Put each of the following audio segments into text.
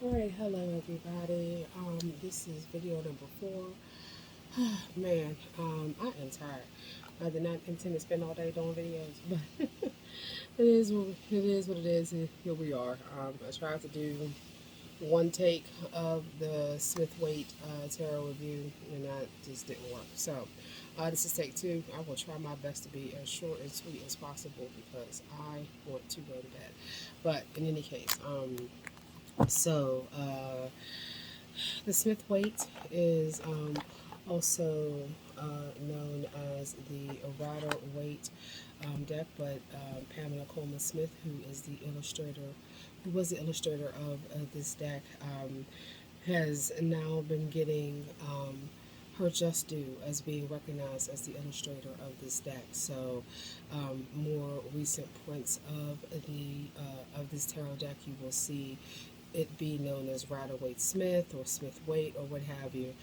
Alright, hello everybody. This is video number 4. Man, I am tired. I did not intend to spend all day doing videos, but it is, and here we are. I tried to do one take of the Smith-Waite tarot review, and that just didn't work. So, this is take 2. I will try my best to be as short and sweet as possible because I want to go to bed. But in any case, so the Smith-Waite is also known as the Rider-Waite deck, but Pamela Coleman Smith, who was the illustrator of this deck, has now been getting her just due as being recognized as the illustrator of this deck. So, more recent prints of this tarot deck, you will see it be known as Rider-Waite Smith or Smith-Waite or what have you.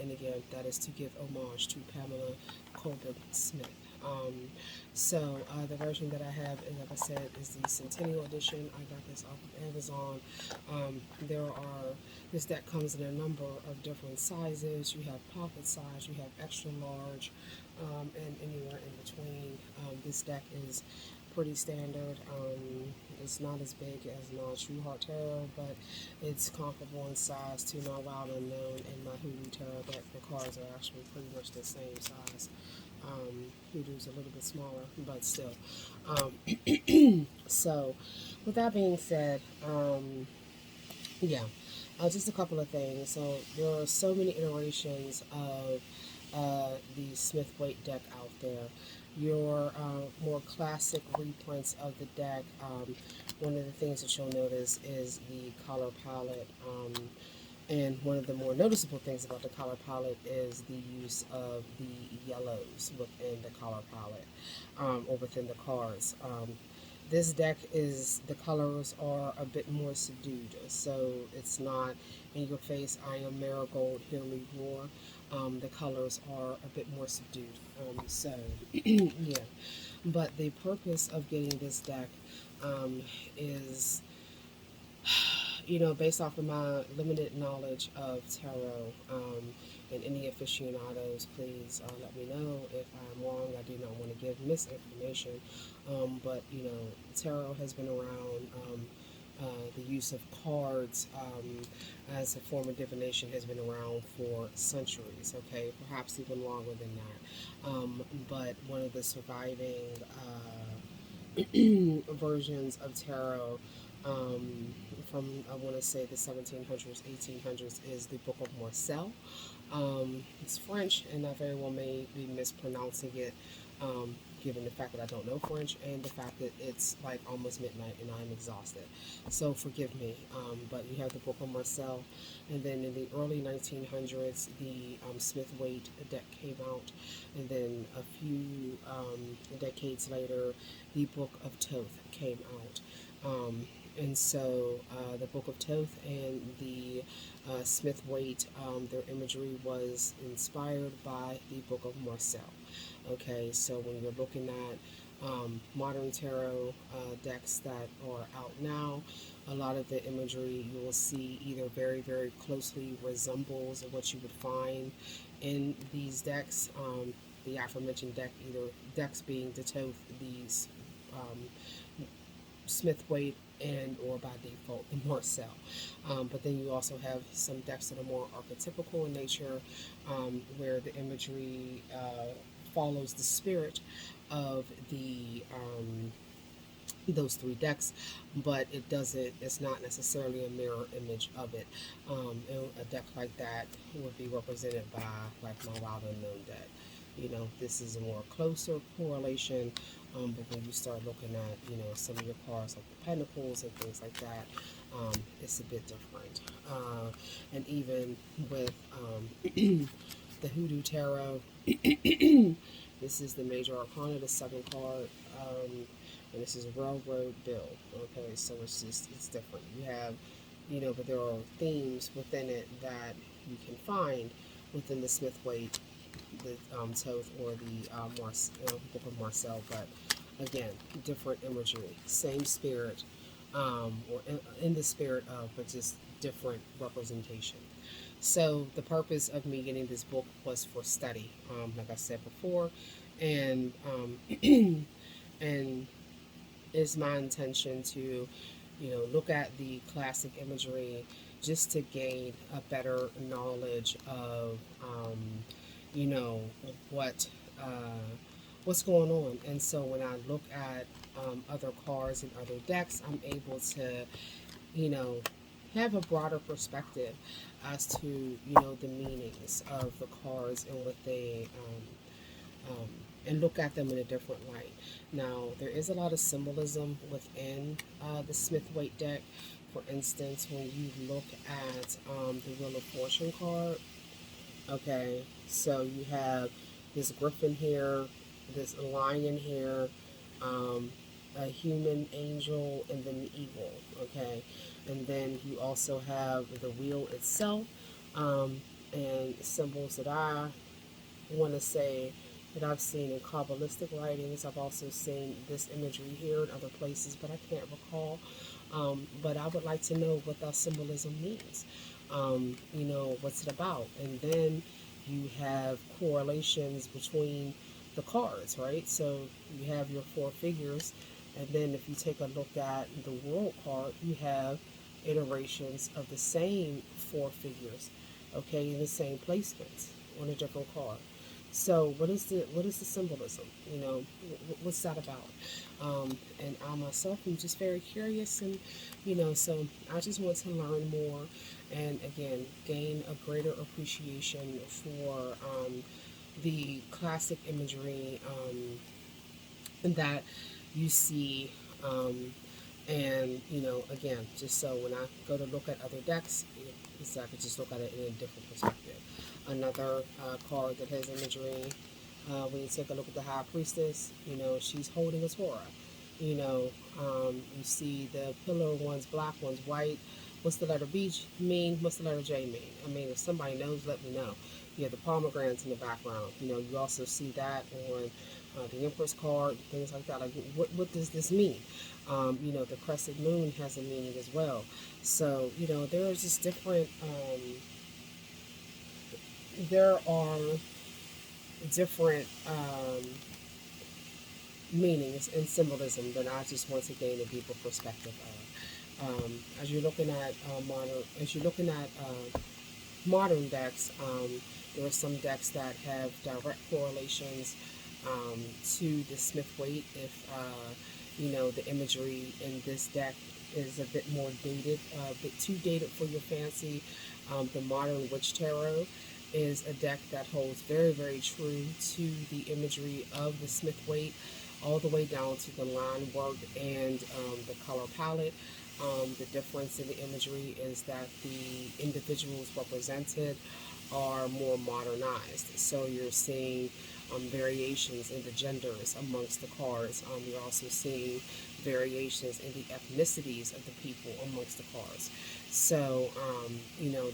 And again, that is to give homage to Pamela Coleman Smith. The version that I have, and like I said, is the Centennial Edition. I got this off of Amazon. This deck comes in a number of different sizes. You have pocket size, you have extra large, and anywhere in between. This deck is pretty standard. It's not as big as my True Heart Tarot, but it's comparable in size to my Wild Unknown and my Hoodoo Tarot deck. The cards are actually pretty much the same size. Hoodoo's a little bit smaller, but still. So, with that being said, yeah, just a couple of things. So, there are so many iterations of the Smith-Waite deck out there. Your more classic reprints of the deck, one of the things that you'll notice is the color palette. And one of the more noticeable things about the color palette is the use of the yellows within the color palette, or within the cards. This deck the colors are a bit more subdued, so it's not in your face, I am marigold, hear me roar. The colors are a bit more subdued. Yeah. But the purpose of getting this deck is, based off of my limited knowledge of tarot, and any aficionados, please let me know if I'm wrong. I do not want to give misinformation, but tarot has been around. The use of cards as a form of divination has been around for centuries, okay, perhaps even longer than that. But one of the surviving versions of tarot from, I want to say, the 1700s, 1800s is the Book of Marcel. It's French, and I very well may be mispronouncing it, given the fact that I don't know French and the fact that it's like almost midnight and I'm exhausted. So forgive me. But you have the Book of Marcel, and then in the early 1900s, the Smith-Waite deck came out, and then a few decades later, the Book of Thoth came out. And so the Book of Thoth and the Smith-Waite, their imagery was inspired by the Book of Marcel. Okay, so when you're looking at modern tarot decks that are out now, a lot of the imagery you will see either very, very closely resembles what you would find in these decks. The aforementioned deck, either decks being the Thoth, these Smith-Waite, and or by default the Marcel. But then you also have some decks that are more archetypical in nature, where the imagery follows the spirit of the those three decks, but it's not necessarily a mirror image of it. A deck like that would be represented by like my Wild Unknown deck. This is a more closer correlation, but when you start looking at, some of your cards like the Pentacles and things like that, it's a bit different. And even with the Hoodoo Tarot, this is the Major Arcana, the second card, and this is a Railroad Bill. Okay, so it's different. You have, but there are themes within it that you can find within the Smith-Waite, the Thoth, or the Book of Marcel, but again, different imagery, same spirit, or in the spirit of, but just different representation. So the purpose of me getting this book was for study, like I said before, and and it's my intention to, look at the classic imagery just to gain a better knowledge of, you know, what what's going on. And so when I look at other cards and other decks, I'm able to, you know, have a broader perspective as to, the meanings of the cards and what they um, and look at them in a different light. Now, there is a lot of symbolism within the Smith-Waite deck. For instance, when you look at the Wheel of Fortune card, okay, so you have this griffin here, this lion here, um, a human angel, and then the eagle, okay? And then you also have the wheel itself, um, and symbols that I want to say that I've seen in Kabbalistic writings. I've also seen this imagery here in other places, but I can't recall. But I would like to know what that symbolism means. What's it about? And then you have correlations between the cards, right? So you have your four figures, and then if you take a look at the world card, you have iterations of the same four figures, okay, in the same placements on a different card. So what is the symbolism? What's that about? And I myself am just very curious, and so I just want to learn more, and again gain a greater appreciation for the classic imagery that you see. And again, just so when I go to look at other decks, so I could just look at it in a different perspective. Another card that has imagery, when you take a look at the High Priestess, she's holding a Torah. You see the pillar one's black, one's white. What's the letter B mean? What's the letter J mean? I mean, if somebody knows, let me know. You have the pomegranates in the background. You also see that on the Empress card, things like that. Like, what does this mean? The crescent moon has a meaning as well. So, there are just there are different meanings and symbolism that I just want to gain a deeper perspective of. As you're looking at modern decks, there are some decks that have direct correlations to the Smith-Waite. If the imagery in this deck is a bit more dated, a bit too dated for your fancy. The Modern Witch Tarot is a deck that holds very, very true to the imagery of the Smith-Waite, all the way down to the line work and the color palette. The difference in the imagery is that the individuals represented are more modernized. So you're seeing variations in the genders amongst the cards. You're also seeing variations in the ethnicities of the people amongst the cards. So,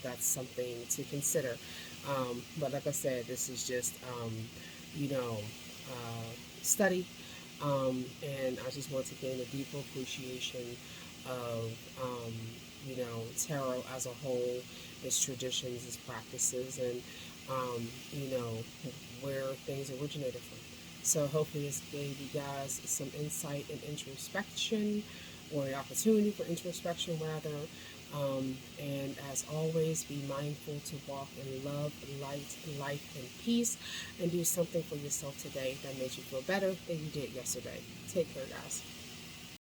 that's something to consider. But like I said, this is just, you know, study. And I just want to gain a deeper appreciation of, tarot as a whole, its traditions, its practices, and, where things originated from. So hopefully this gave you guys some insight and introspection, or an opportunity for introspection rather. And as always, be mindful to walk in love, light, life, and peace, and do something for yourself today that made you feel better than you did yesterday. Take care, guys.